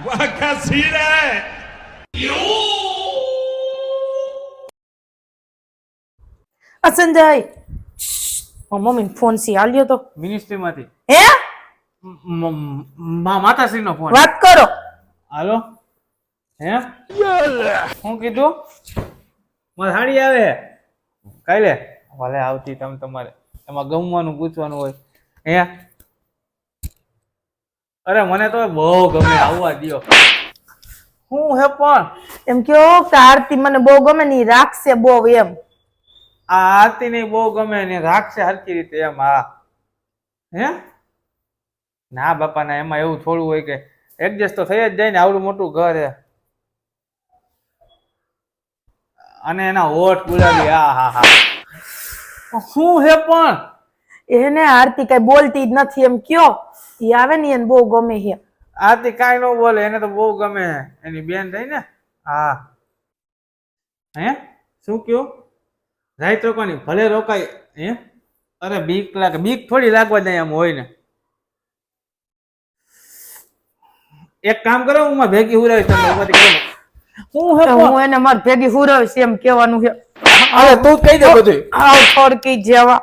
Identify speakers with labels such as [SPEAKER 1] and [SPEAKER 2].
[SPEAKER 1] વાકા સીરે
[SPEAKER 2] Sanjay mummy phone C આલ્યો તો
[SPEAKER 3] ministry માંથી
[SPEAKER 2] હે
[SPEAKER 3] માતાશ્રી નો ફોન.
[SPEAKER 2] વાત કરો.
[SPEAKER 3] હાલો હે શું કીધું? મારે સાડી આવે કાલે ભલે આવતી તમ તમારે એમાં ગમવાનું પૂછવાનું હોય હે. અરે મને તો બહુ ગમે આવવા દ્યો. હું હે પણ
[SPEAKER 2] એમ કયો કે આરતી મને બહુ ગમે ની રાખશે બહુ એમ.
[SPEAKER 3] આ આરતી ને બહુ ગમે ને રાખશે હરખી રીતે એમ. હા હે ના બાપા ના એમાં એવું થોડું હોય કે એડજસ્ટ તો થઈ જ જાય ને આવડું મોટું ઘર હે. અને એના હોઠ ગુલાબી હા હા હા શું હે પણ
[SPEAKER 2] એને આરતી કઈ બોલતી જ નથી એમ કયો ઈ આવે ને એને બહુ ગમે છે.
[SPEAKER 3] આરતી કાંઈ ન બોલે એને તો બહુ ગમે એની બેન થઈ ને. હા હે શું કયો રાત રોકાની ભલે રોકાય હે. અરે બીક લાગે બીક થોડી લાગવા જાય આમ હોય ને. એક કામ કરો હું માં ભેગી હુરાવી તમને હું હે
[SPEAKER 2] હું એને માર ભેગી હુરાવીશ એમ કેવાનું છે.
[SPEAKER 3] હવે તું કહી દે બધું.
[SPEAKER 2] આવ થોડકી જેવા